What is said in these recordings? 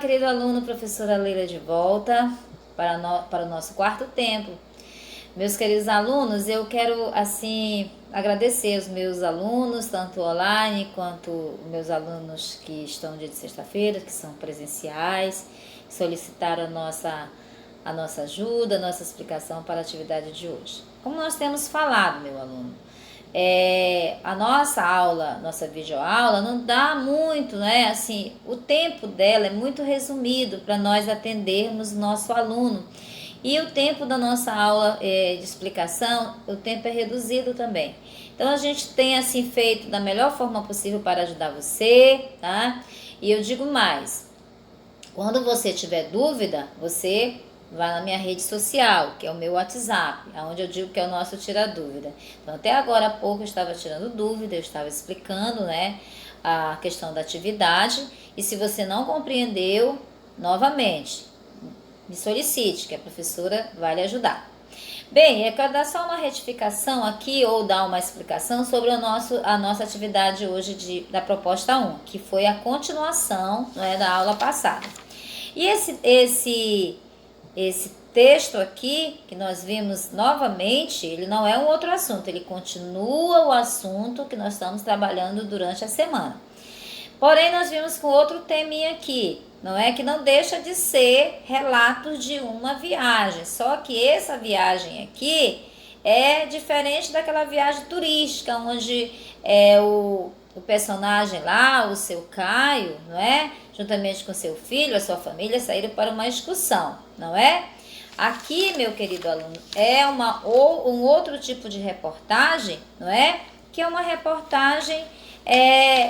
querido aluno, professora Leila de volta para o nosso quarto tempo. Meus queridos alunos, eu quero assim agradecer os meus alunos, tanto online quanto meus alunos que estão no dia de sexta-feira, que são presenciais, que solicitaram a nossa ajuda, a nossa explicação para a atividade de hoje. Como nós temos falado, meu aluno, a nossa aula, nossa videoaula, não dá muito, né? Assim, o tempo dela é muito resumido para nós atendermos nosso aluno. E o tempo da nossa aula de explicação, o tempo é reduzido também. Então a gente tem assim feito da melhor forma possível para ajudar você, tá? E eu digo mais, quando você tiver dúvida, você vai na minha rede social, que é o meu WhatsApp, onde eu digo que é o nosso Tira Dúvida. Então, até agora há pouco eu estava tirando dúvida, eu estava explicando, né, a questão da atividade. E se você não compreendeu, novamente, me solicite, que a professora vai lhe ajudar. Bem, eu quero dar só uma retificação aqui, ou dar uma explicação sobre a nossa atividade hoje da proposta 1, que foi a continuação, né, da aula passada. E esse texto aqui, que nós vimos novamente, ele não é um outro assunto, ele continua o assunto que nós estamos trabalhando durante a semana. Porém, nós vimos com outro teminha aqui, não é? Que não deixa de ser relatos de uma viagem, só que essa viagem aqui é diferente daquela viagem turística, onde o personagem lá, o seu Caio, não é? Juntamente com seu filho, a sua família, saíram para uma excursão, não é? Aqui, meu querido aluno, é um outro tipo de reportagem, não é? Que é uma reportagem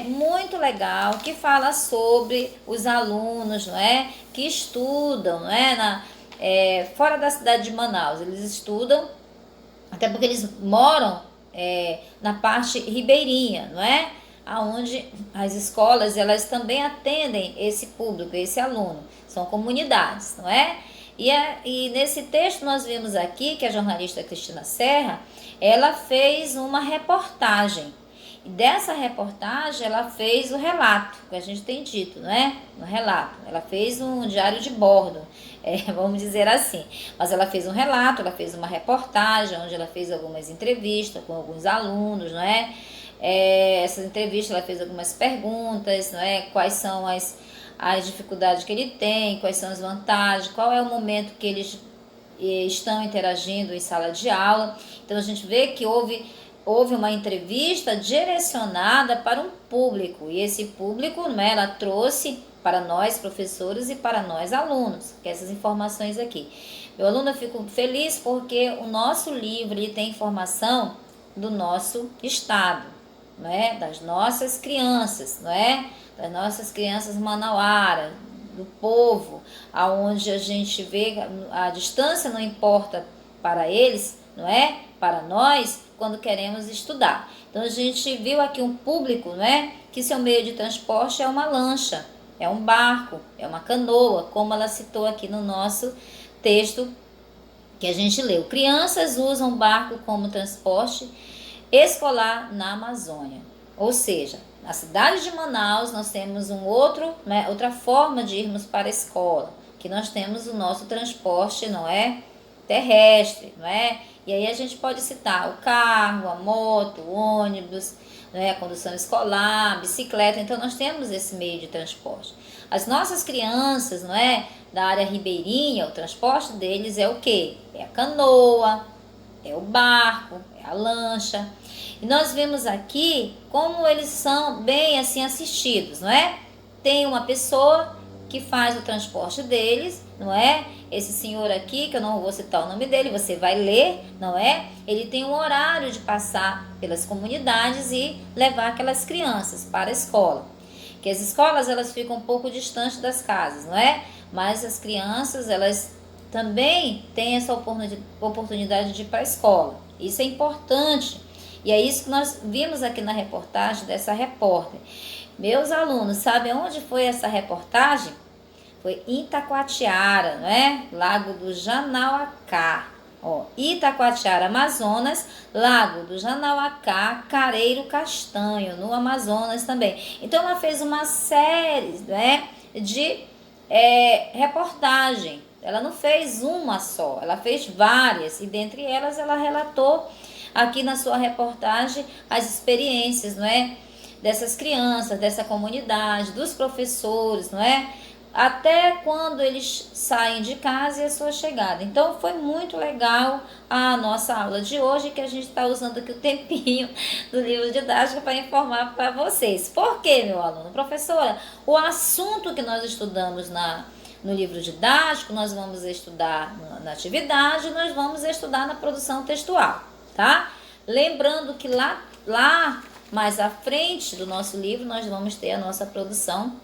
muito legal, que fala sobre os alunos, não é? Que estudam, não é? Fora da cidade de Manaus, eles estudam, até porque eles moram na parte ribeirinha, não é? Aonde as escolas, elas também atendem esse público, esse aluno, são comunidades, não é? E nesse texto nós vimos aqui que a jornalista Cristina Serra, ela fez uma reportagem. E dessa reportagem ela fez o relato, que a gente tem dito, né? No relato. Ela fez um diário de bordo, vamos dizer assim. Mas ela fez um relato, ela fez uma reportagem, onde ela fez algumas entrevistas com alguns alunos, não é? Essas entrevistas ela fez algumas perguntas, não é? Quais são as dificuldades que ele tem, quais são as vantagens, qual é o momento que eles estão interagindo em sala de aula. Então a gente vê que houve uma entrevista direcionada para um público, e esse público, né, ela trouxe para nós professores e para nós alunos, que essas informações aqui. Meu aluno, eu fico feliz porque o nosso livro ele tem informação do nosso estado, não é? Das nossas crianças, não é? Das nossas crianças manauaras, do povo, aonde a gente vê a distância não importa para eles, não é? Para nós, quando queremos estudar. Então a gente viu aqui um público, né, que seu meio de transporte é uma lancha, é um barco, é uma canoa, como ela citou aqui no nosso texto que a gente leu. Crianças usam barco como transporte escolar na Amazônia. Ou seja, na cidade de Manaus nós temos outra forma de irmos para a escola, que nós temos o nosso transporte, não é? Terrestre, não é? E aí a gente pode citar o carro, a moto, o ônibus, não é? A condução escolar, a bicicleta. Então nós temos esse meio de transporte. As nossas crianças, não é? Da área ribeirinha, o transporte deles é o quê? É a canoa, é o barco, é a lancha. E nós vemos aqui como eles são bem assim assistidos, não é? Tem uma pessoa que faz o transporte deles, não é? Esse senhor aqui, que eu não vou citar o nome dele, você vai ler, não é? Ele tem um horário de passar pelas comunidades e levar aquelas crianças para a escola. Que as escolas, elas ficam um pouco distantes das casas, não é? Mas as crianças, elas também têm essa oportunidade de ir para a escola. Isso é importante. E é isso que nós vimos aqui na reportagem dessa repórter. Meus alunos, sabem onde foi essa reportagem? Foi em Itacoatiara, não é? Lago do Janauacá. Itacoatiara, Amazonas, Lago do Janauacá, Careiro Castanho, no Amazonas também. Então ela fez uma série, né, de reportagem. Ela não fez uma só, ela fez várias, e dentre elas ela relatou aqui na sua reportagem as experiências, não é? Dessas crianças, dessa comunidade, dos professores, não é? Até quando eles saem de casa e a sua chegada. Então foi muito legal a nossa aula de hoje, que a gente está usando aqui o tempinho do livro didático para informar para vocês. Por quê, meu aluno? Professora, o assunto que nós estudamos no livro didático, nós vamos estudar na atividade, nós vamos estudar na produção textual, tá? Lembrando que lá mais à frente do nosso livro, nós vamos ter a nossa produção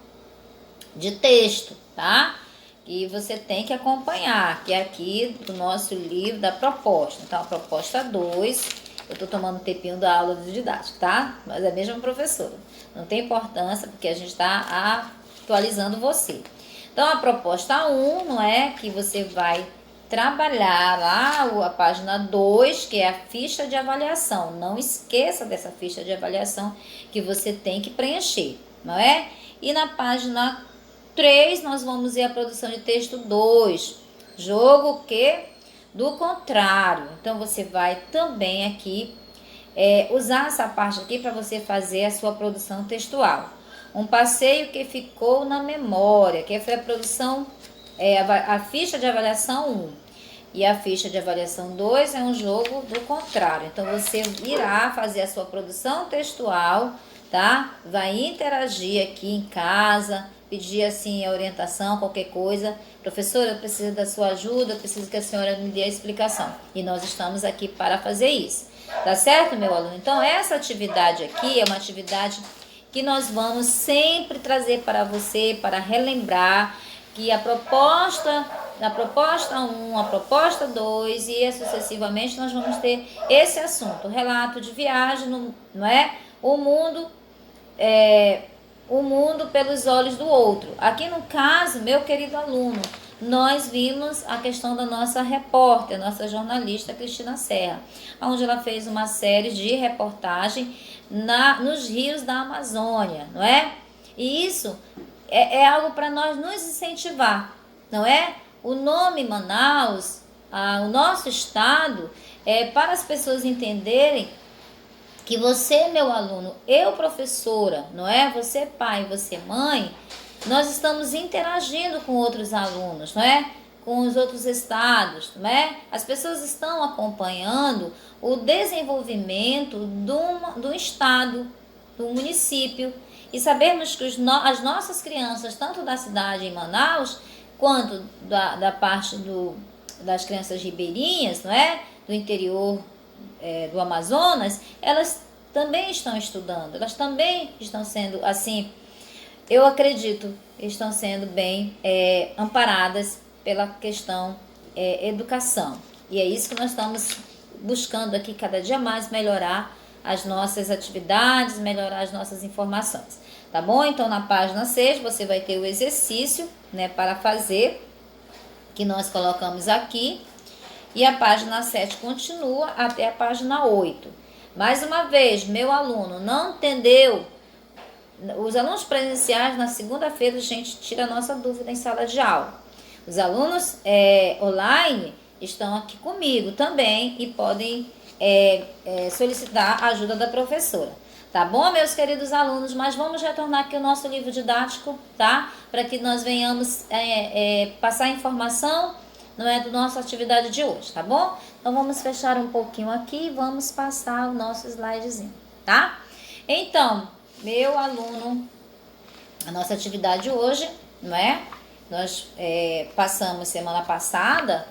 de texto, tá? E você tem que acompanhar, que é aqui do nosso livro da proposta. Então, a proposta 2, eu tô tomando um tempinho da aula de didática, tá? Mas é a mesma professora. Não tem importância, porque a gente está atualizando você. Então, a proposta 1, não é? Que você vai trabalhar lá a página 2, que é a ficha de avaliação. Não esqueça dessa ficha de avaliação que você tem que preencher, não é? E na página 3, nós vamos ver a produção de texto 2. Jogo o quê? Do contrário. Então, você vai também aqui usar essa parte aqui para você fazer a sua produção textual. Um passeio que ficou na memória, que foi a produção, a ficha de avaliação 1. E a ficha de avaliação 2 é um jogo do contrário. Então, você irá fazer a sua produção textual, tá? Vai interagir aqui em casa, pedir assim a orientação, qualquer coisa. Professora, eu preciso da sua ajuda, eu preciso que a senhora me dê a explicação. E nós estamos aqui para fazer isso. Tá certo, meu aluno? Então, essa atividade aqui é uma atividade que nós vamos sempre trazer para você, para relembrar que a proposta 1, a proposta 2 e sucessivamente nós vamos ter esse assunto, relato de viagem, não é? O mundo pelos olhos do outro. Aqui no caso, meu querido aluno, nós vimos a questão da nossa repórter, nossa jornalista Cristina Serra, onde ela fez uma série de reportagem nos rios da Amazônia, não é? E isso é algo para nós nos incentivar, não é? O nome Manaus, o nosso estado, para as pessoas entenderem que você, meu aluno, eu professora, não é? Você pai, você mãe, nós estamos interagindo com outros alunos, não é? Com os outros estados, não é? As pessoas estão acompanhando o desenvolvimento do estado, do município. E sabemos que as nossas crianças, tanto da cidade em Manaus, quanto da parte das crianças ribeirinhas, não é? Do interior do Amazonas, elas também estão estudando, elas também estão sendo, assim, eu acredito, estão sendo bem amparadas pela questão educação. E é isso que nós estamos buscando aqui cada dia mais melhorar as nossas atividades, melhorar as nossas informações. Tá bom? Então, na página 6, você vai ter o exercício, né, para fazer, que nós colocamos aqui. E a página 7 continua até a página 8. Mais uma vez, meu aluno não entendeu? Os alunos presenciais, na segunda-feira, a gente tira a nossa dúvida em sala de aula. Os alunos online estão aqui comigo também e podem solicitar a ajuda da professora. Tá bom, meus queridos alunos? Mas vamos retornar aqui ao nosso livro didático, tá? Para que nós venhamos passar informação, não é, da nossa atividade de hoje, tá bom? Então, vamos fechar um pouquinho aqui e vamos passar o nosso slidezinho, tá? Então, meu aluno, a nossa atividade hoje, não é? Nós passamos semana passada,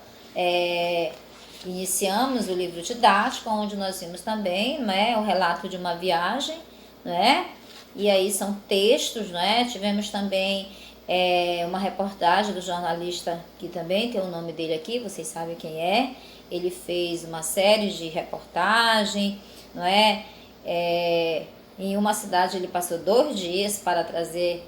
iniciamos o livro didático, onde nós vimos também, não é, o relato de uma viagem, não é? E aí são textos, não é? Tivemos também uma reportagem do jornalista, que também tem o nome dele aqui, vocês sabem quem é. Ele fez uma série de reportagem, não é? Em uma cidade ele passou 2 dias para trazer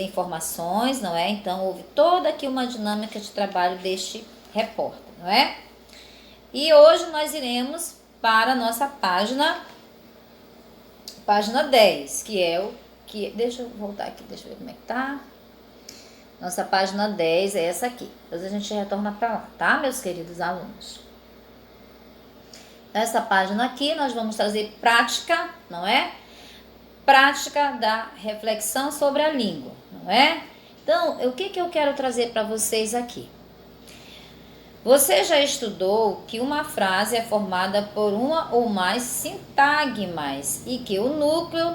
informações, não é? Então houve toda aqui uma dinâmica de trabalho deste repórter, não é? E hoje nós iremos para a nossa página 10, que é deixa eu voltar aqui, deixa eu ver como é que tá. Nossa página 10 é essa aqui. Depois a gente retorna para lá, tá, meus queridos alunos? Nessa página aqui, nós vamos trazer prática, não é? Prática da reflexão sobre a língua, não é? Então, o que eu quero trazer para vocês aqui? Você já estudou que uma frase é formada por uma ou mais sintagmas e que o núcleo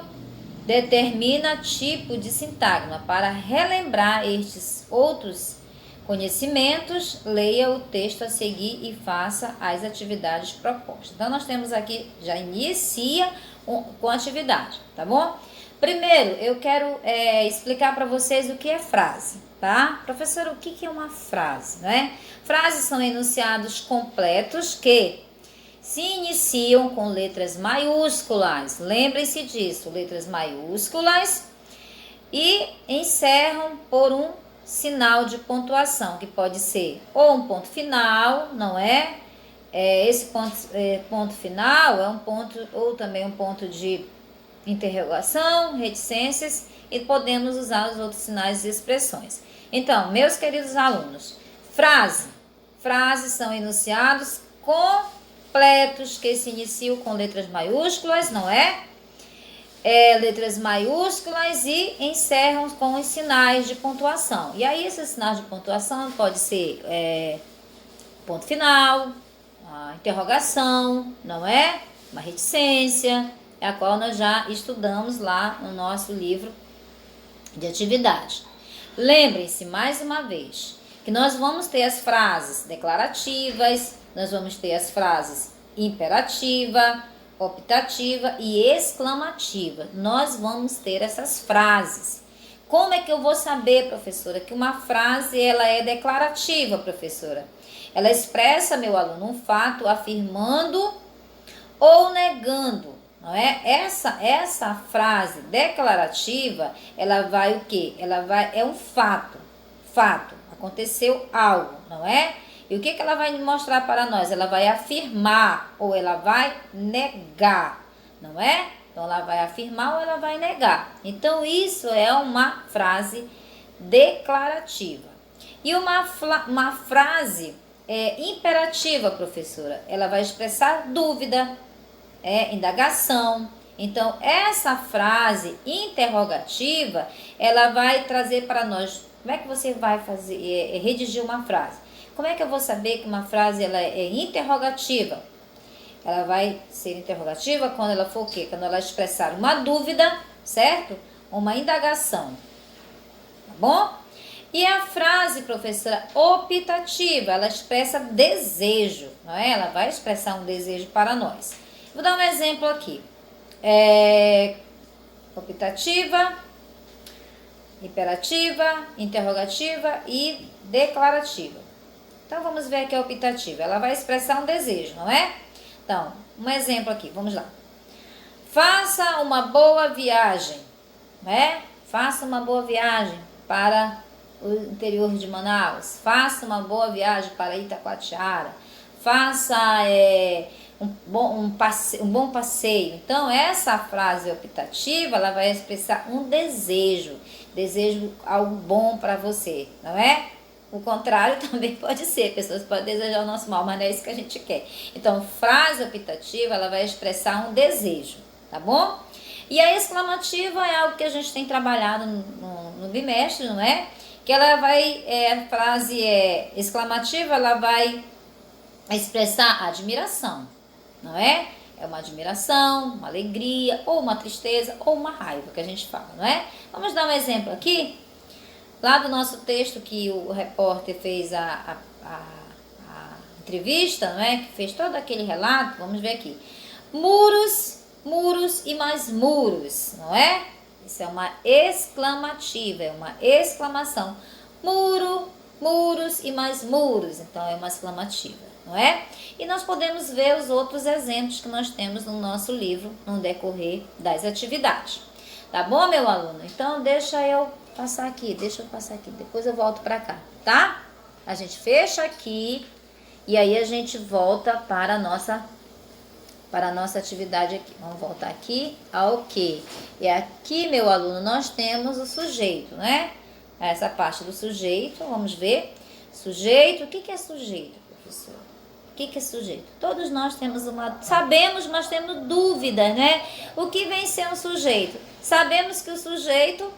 determina tipo de sintagma. Para relembrar estes outros conhecimentos, leia o texto a seguir e faça as atividades propostas. Então, nós temos aqui, já inicia com a atividade, tá bom? Primeiro, eu quero explicar para vocês o que é frase, tá? Professora, o que é uma frase, né? Frases são enunciados completos que se iniciam com letras maiúsculas, lembrem-se disso, letras maiúsculas, e encerram por um sinal de pontuação, que pode ser ou um ponto final, não é? Esse ponto final é um ponto, ou também um ponto de interrogação, reticências, e podemos usar os outros sinais e expressões. Então, meus queridos alunos, frases são enunciados completos que se iniciam com letras maiúsculas, não é? Letras maiúsculas e encerram com os sinais de pontuação. E aí, esses sinais de pontuação pode ser ponto final, a interrogação, não é? Uma reticência, a qual nós já estudamos lá no nosso livro de atividade. Lembrem-se, mais uma vez, que nós vamos ter as frases declarativas, nós vamos ter as frases imperativa, optativa e exclamativa. Nós vamos ter essas frases. Como é que eu vou saber, professora, que uma frase ela é declarativa, professora? Ela expressa, meu aluno, um fato afirmando ou negando, não é? Essa frase declarativa, ela vai o quê? É um fato, aconteceu algo, não é? E o que ela vai mostrar para nós? Ela vai afirmar ou ela vai negar, não é? Então, ela vai afirmar ou ela vai negar. Então, isso é uma frase declarativa. E uma frase imperativa, professora, ela vai expressar dúvida, indagação. Então, essa frase interrogativa, ela vai trazer para nós, como é que você vai fazer, redigir uma frase? Como é que eu vou saber que uma frase ela é interrogativa? Ela vai ser interrogativa quando ela for o quê? Quando ela expressar uma dúvida, certo? Uma indagação, tá bom? E a frase, professora, optativa, ela expressa desejo, não é? Ela vai expressar um desejo para nós. Vou dar um exemplo aqui. Optativa, imperativa, interrogativa e declarativa. Então, vamos ver aqui a optativa. Ela vai expressar um desejo, não é? Então, um exemplo aqui, vamos lá. Faça uma boa viagem, né? Faça uma boa viagem para o interior de Manaus. Faça uma boa viagem para Itacoatiara. Faça um bom passeio. Então, essa frase optativa, ela vai expressar um desejo algo bom para você, não é? O contrário também pode ser, pessoas podem desejar o nosso mal, mas não é isso que a gente quer. Então, frase optativa, ela vai expressar um desejo, tá bom? E a exclamativa é algo que a gente tem trabalhado no bimestre, não é? Que ela vai, a frase exclamativa, ela vai expressar admiração, não é? É uma admiração, uma alegria, ou uma tristeza, ou uma raiva que a gente fala, não é? Vamos dar um exemplo aqui. Lá do nosso texto que o repórter fez a entrevista, não é? Que fez todo aquele relato, vamos ver aqui. Muros, muros e mais muros, não é? Isso é uma exclamativa, é uma exclamação. Muro, muros e mais muros, então é uma exclamativa, não é? E nós podemos ver os outros exemplos que nós temos no nosso livro no decorrer das atividades. Tá bom, meu aluno? Então, deixa eu passar aqui, depois eu volto para cá, tá? A gente fecha aqui e aí a gente volta para a nossa atividade aqui. Vamos voltar aqui ao quê? E aqui, meu aluno, nós temos o sujeito, né? essa parte do sujeito. Vamos ver. Sujeito, o que é sujeito, professor? O que é sujeito? Todos nós temos sabemos, mas temos dúvidas, né? O que vem ser um sujeito? Sabemos que o sujeito,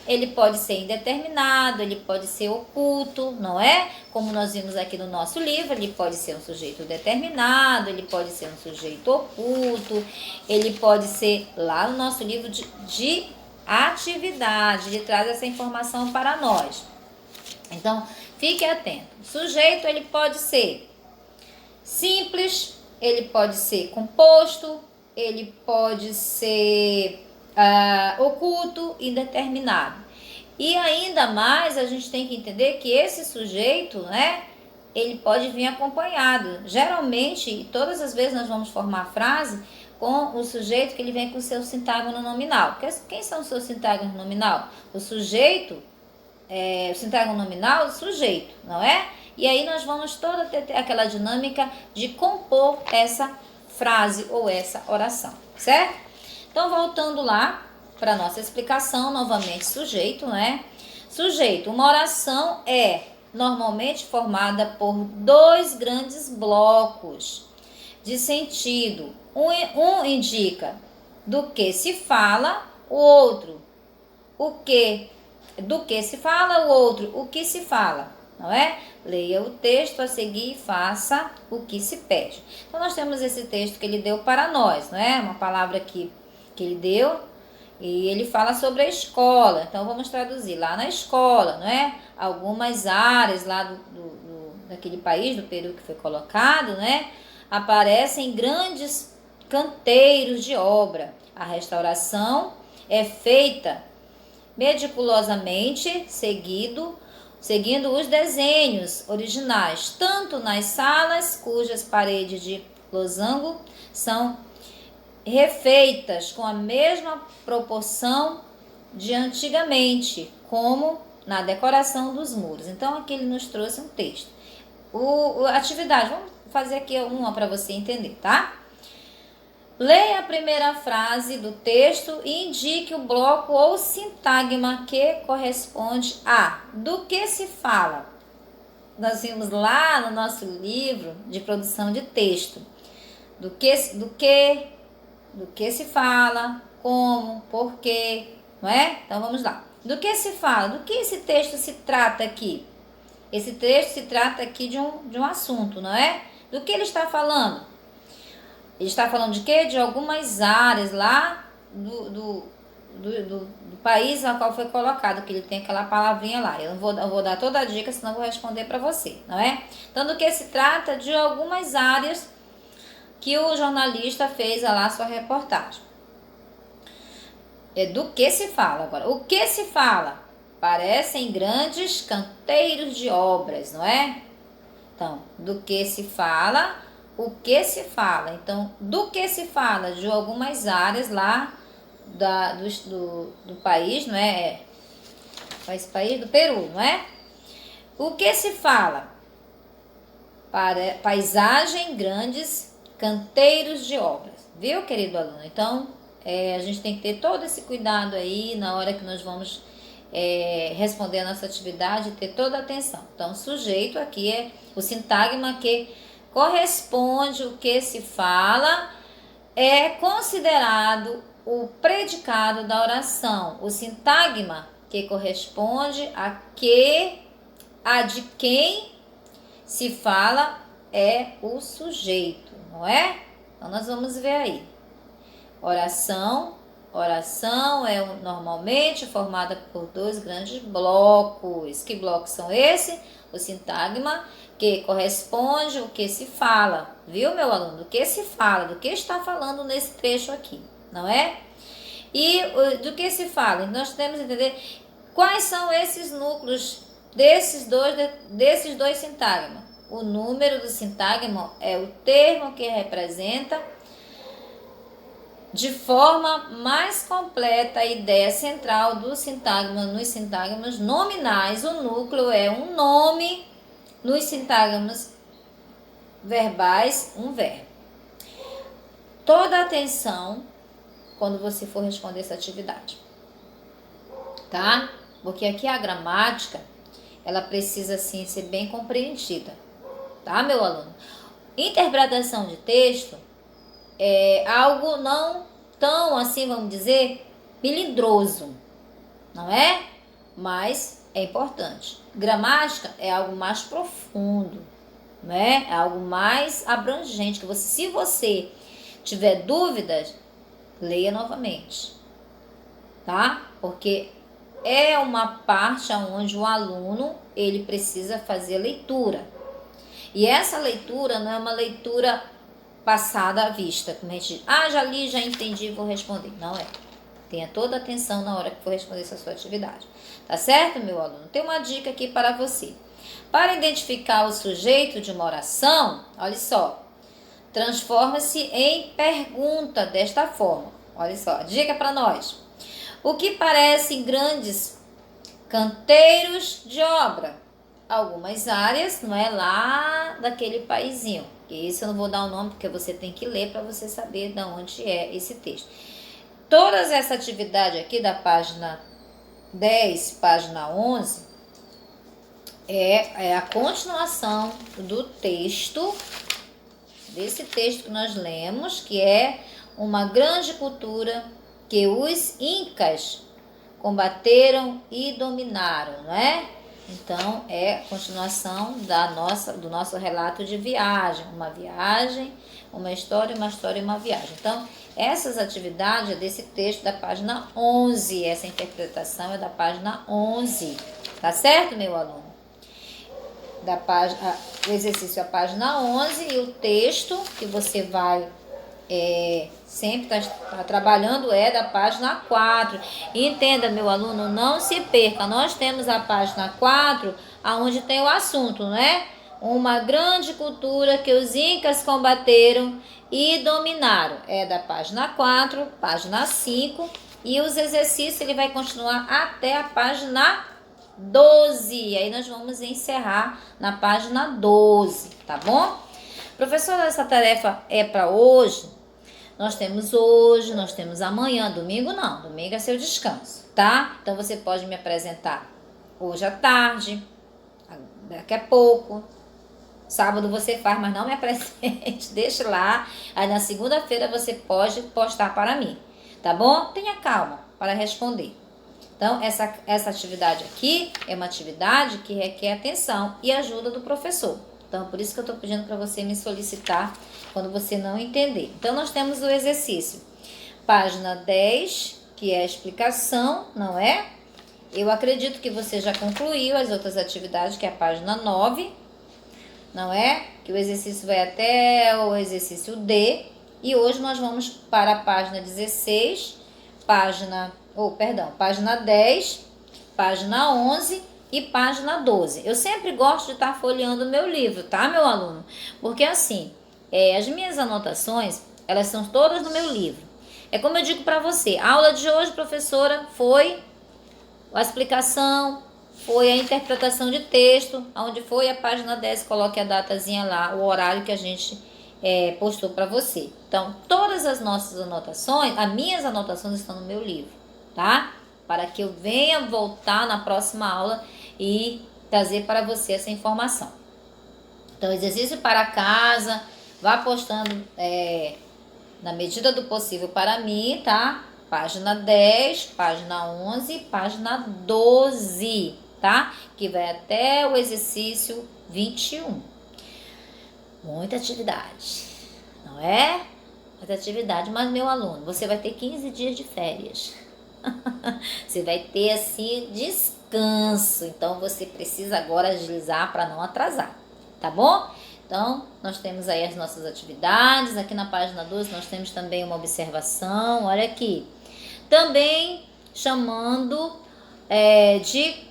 ele pode ser indeterminado, ele pode ser oculto, não é? Como nós vimos aqui no nosso livro, ele pode ser um sujeito determinado, ele pode ser um sujeito oculto, ele pode ser, lá no nosso livro de atividade, ele traz essa informação para nós. Então, fique atento. Sujeito, ele pode ser simples, ele pode ser composto, ele pode ser oculto, indeterminado. E ainda mais a gente tem que entender que esse sujeito, né, ele pode vir acompanhado. Geralmente, e todas as vezes nós vamos formar a frase com o sujeito que ele vem com o seu sintágono nominal. Quem são os seus sintágonos nominal? O sujeito, o sintágono nominal, o sujeito, não é? E aí nós vamos toda ter aquela dinâmica de compor essa frase ou essa oração, certo? Então, voltando lá para a nossa explicação, novamente, sujeito, né? Sujeito, uma oração é normalmente formada por dois grandes blocos de sentido. Um indica do que se fala, o outro do que se fala, o outro o que se fala, não é? Leia o texto a seguir e faça o que se pede. Então, nós temos esse texto que ele deu para nós, não é? Uma palavra que ele deu, e ele fala sobre a escola. Então, vamos traduzir lá na escola, não é? Algumas áreas lá daquele país, do Peru que foi colocado, né? Aparecem grandes canteiros de obra. A restauração é feita meticulosamente, seguindo os desenhos originais, tanto nas salas cujas paredes de losango são refeitas com a mesma proporção de antigamente, como na decoração dos muros. Então, aqui ele nos trouxe um texto. Atividade, vamos fazer aqui uma para você entender, tá? Leia a primeira frase do texto e indique o bloco ou sintagma que corresponde a do que se fala. Nós vimos lá no nosso livro de produção de texto. Do que se fala, como, porquê, não é? Então vamos lá. Do que se fala? Do que esse texto se trata aqui? Esse texto se trata aqui de um assunto, não é? Do que ele está falando? Ele está falando de quê? De algumas áreas lá do país ao qual foi colocado, que ele tem aquela palavrinha lá. Eu vou dar toda a dica, senão eu vou responder para você, não é? Então, do que se trata? De algumas áreas que o jornalista fez lá sua reportagem. É do que se fala agora. O que se fala? Parecem grandes canteiros de obras, não é? Então, do que se fala, o que se fala. Então, do que se fala? De algumas áreas lá do país, não é? Esse país do Peru, não é? O que se fala? Paisagem, grandes canteiros de obras. Viu, querido aluno? Então, a gente tem que ter todo esse cuidado aí na hora que nós vamos responder a nossa atividade, ter toda a atenção. Então, sujeito aqui é o sintagma que corresponde o que se fala, é considerado o predicado da oração. O sintagma que corresponde a de quem se fala é o sujeito, não é? Então, nós vamos ver aí. Oração é normalmente formada por dois grandes blocos. Que blocos são esses? O sintagma, que corresponde ao que se fala. Viu, meu aluno? Do que se fala, do que está falando nesse trecho aqui, não é? E do que se fala? Nós temos que entender quais são esses núcleos desses dois sintagmas. O número do sintagma é o termo que representa de forma mais completa a ideia central do sintagma. Nos sintagmas nominais, o núcleo é um nome, nos sintagmas verbais, um verbo. Toda atenção quando você for responder essa atividade, tá? porque aqui a gramática, ela precisa, sim, ser bem compreendida, tá, meu aluno? Interpretação de texto é algo não tão, assim, vamos dizer, melindroso, não é? Mas é importante. Gramática é algo mais profundo, né? É algo mais abrangente, que você, se você tiver dúvidas, leia novamente, tá? Porque é uma parte onde o aluno, ele precisa fazer leitura. E essa leitura não é uma leitura passada à vista, como a gente diz, já li, já entendi, vou responder. Não é. Tenha toda a atenção na hora que for responder essa sua atividade. Tá certo, meu aluno? Tem uma dica aqui para você. Para identificar o sujeito de uma oração, olha só, transforma-se em pergunta desta forma. Olha só, dica para nós. O que parecem grandes canteiros de obra? Algumas áreas, não é, lá daquele paizinho. E isso eu não vou dar o nome, porque você tem que ler para você saber de onde é esse texto. Todas essa atividade aqui da página 10, página 11, é a continuação do texto, desse texto que nós lemos, que é uma grande cultura que os incas combateram e dominaram, não é? Então, é a continuação do nosso relato de viagem, uma história e uma viagem. Então, essas atividades é desse texto da página 11, essa interpretação é da página 11, tá certo, meu aluno? O exercício é a página 11 e o texto que você vai sempre tá trabalhando é da página 4. Entenda, meu aluno, não se perca. Nós temos a página 4, onde tem o assunto, né? Uma grande cultura que os incas combateram e dominaram. É da página 4, página 5. E os exercícios ele vai continuar até a página 12. Aí nós vamos encerrar na página 12, tá bom? Professora, essa tarefa é para hoje? Nós temos amanhã, domingo não, domingo é seu descanso, tá? Então você pode me apresentar hoje à tarde, daqui a pouco. Sábado você faz, mas não me apresente, deixa lá. Aí na segunda-feira você pode postar para mim, tá bom? Tenha calma para responder. Então, essa atividade aqui é uma atividade que requer atenção e ajuda do professor. Então, por isso que eu estou pedindo para você me solicitar quando você não entender. Então, nós temos o exercício. Página 10, que é a explicação, não é? Eu acredito que você já concluiu as outras atividades, que é a página 9, não é? Que o exercício vai até o exercício D. E hoje nós vamos para a página 16, página 10, página 11 e página 12. Eu sempre gosto de estar folheando o meu livro, tá, meu aluno? Porque assim, as minhas anotações, elas são todas no meu livro. É como eu digo para você, a aula de hoje, professora, foi a explicação, foi a interpretação de texto, onde foi a página 10, coloque a datazinha lá, o horário que a gente postou para você. Então, todas as nossas anotações, as minhas anotações estão no meu livro, tá? Para que eu venha voltar na próxima aula e trazer para você essa informação. Então, exercício para casa, vá postando na medida do possível para mim, tá? Página 10, página 11, página 12, tá? Que vai até o exercício 21. Muita atividade, não é? Muita atividade, mas meu aluno, você vai ter 15 dias de férias. Você vai ter assim descanso, então você precisa agora agilizar para não atrasar, tá bom? Então, nós temos aí as nossas atividades, aqui na página 12 nós temos também uma observação, olha aqui. Também chamando de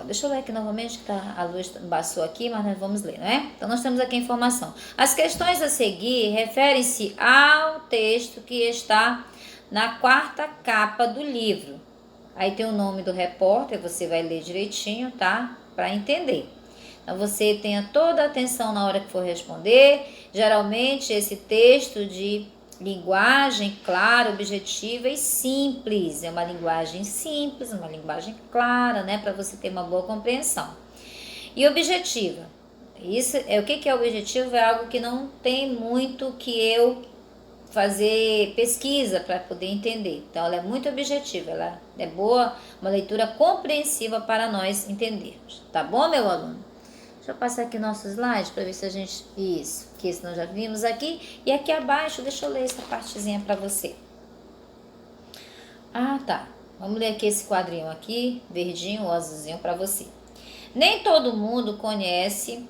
deixa eu ler aqui novamente, que a luz embaçou aqui, mas nós vamos ler, né? Então, nós temos aqui a informação. As questões a seguir referem-se ao texto que está na quarta capa do livro. Aí tem o nome do repórter, você vai ler direitinho, tá? Para entender. Então, você tenha toda a atenção na hora que for responder. Geralmente, esse texto de linguagem clara, objetiva e simples. É uma linguagem simples, uma linguagem clara, né? Para você ter uma boa compreensão. E objetiva. Isso é o que é objetivo? É algo que não tem muito que eu fazer pesquisa para poder entender. Então, ela é muito objetiva, ela é boa, uma leitura compreensiva para nós entendermos. Tá bom, meu aluno? Deixa eu passar aqui o nosso slide para ver se a gente... Isso, que esse nós já vimos aqui. E aqui abaixo, deixa eu ler essa partezinha para você. Ah, tá. Vamos ler aqui esse quadrinho aqui, verdinho ou azulzinho para você. Nem todo mundo conhece,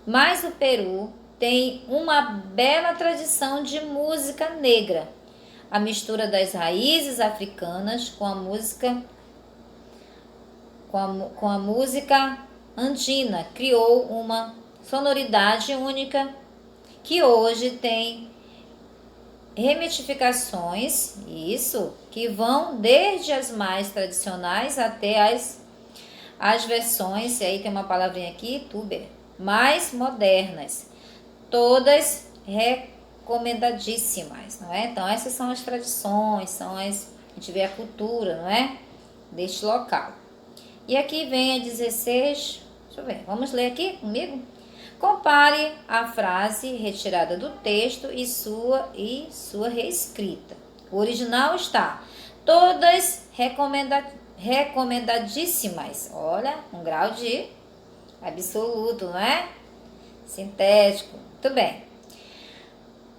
mas o Peru tem uma bela tradição de música negra. A mistura das raízes africanas com a música andina criou uma sonoridade única que hoje tem ramificações, isso, que vão desde as mais tradicionais até as versões, e aí tem uma palavrinha aqui, tuber, mais modernas. Todas recomendadíssimas, não é? Então, essas são as tradições, a gente vê a cultura, não é? Deste local. E aqui vem a 16, deixa eu ver, vamos ler aqui comigo? Compare a frase retirada do texto e sua reescrita. O original está, todas recomendadíssimas. Olha, um grau de absoluto, não é? Sintético. Muito bem.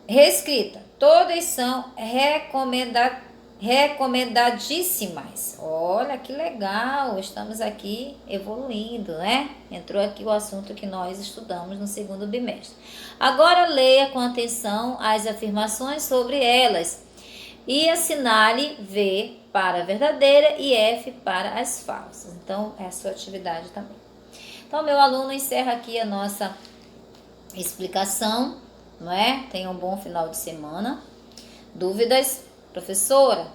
Reescrita. Todas são recomendadíssimas. Olha que legal. Estamos aqui evoluindo, né? Entrou aqui o assunto que nós estudamos no segundo bimestre. Agora leia com atenção as afirmações sobre elas e assinale V para a verdadeira e F para as falsas. Então, é a sua atividade também. Então, meu aluno encerra aqui a nossa explicação, não é? Tenha um bom final de semana. Dúvidas? Professora,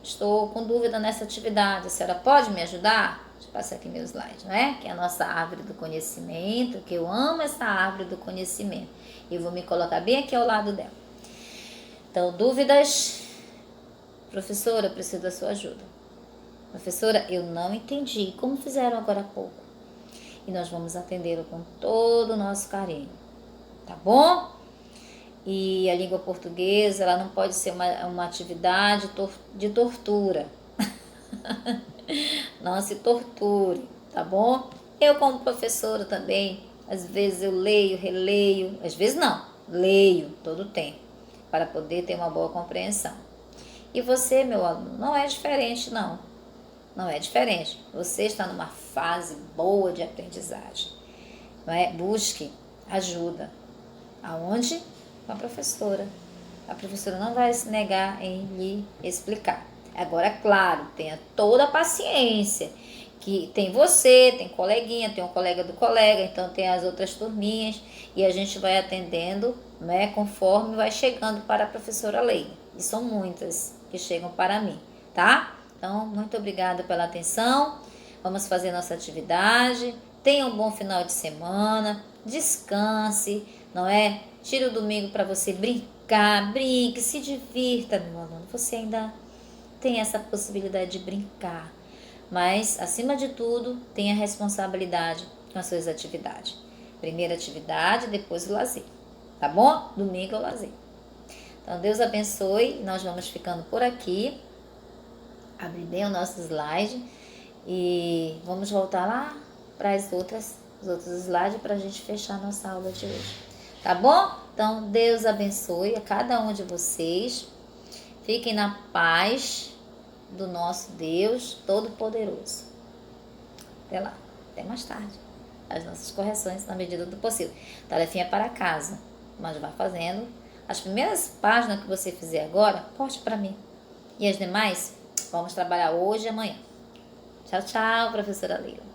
estou com dúvida nessa atividade, a senhora pode me ajudar? Deixa eu passar aqui meu slide, não é? Que é a nossa árvore do conhecimento, que eu amo essa árvore do conhecimento. E vou me colocar bem aqui ao lado dela. Então, dúvidas? Professora, eu preciso da sua ajuda. Professora, eu não entendi. Como fizeram agora há pouco? E nós vamos atendê-lo com todo o nosso carinho, tá bom? E a língua portuguesa, ela não pode ser uma atividade de tortura. Não se torture, tá bom? Eu, como professora também, às vezes eu leio, releio, às vezes não, leio todo o tempo, para poder ter uma boa compreensão. E você, meu aluno, não é diferente, não. Não é diferente. Você está numa fase boa de aprendizagem. Não é? Busque ajuda. Aonde? Com a professora. A professora não vai se negar em lhe explicar. Agora, claro, tenha toda a paciência. Que tem você, tem coleguinha, tem um colega do colega, então tem as outras turminhas. E a gente vai atendendo, né, conforme vai chegando para a professora Leila. E são muitas que chegam para mim, tá? Então, muito obrigada pela atenção. Vamos fazer nossa atividade. Tenha um bom final de semana. Descanse, não é? Tire o domingo para você brincar. Brinque, se divirta, meu aluno. Você ainda tem essa possibilidade de brincar. Mas, acima de tudo, tenha responsabilidade com as suas atividades. Primeira atividade, depois o lazer. Tá bom? Domingo é o lazer. Então, Deus abençoe. Nós vamos ficando por aqui. Abrir bem o nosso slide e vamos voltar lá para os outros slides para a gente fechar a nossa aula de hoje. Tá bom? Então, Deus abençoe a cada um de vocês. Fiquem na paz do nosso Deus Todo-Poderoso. Até lá. Até mais tarde. As nossas correções na medida do possível. Tarefinha para casa. Mas vá fazendo. As primeiras páginas que você fizer agora, poste para mim. E as demais... Vamos trabalhar hoje e amanhã. Tchau, tchau, professora Leila.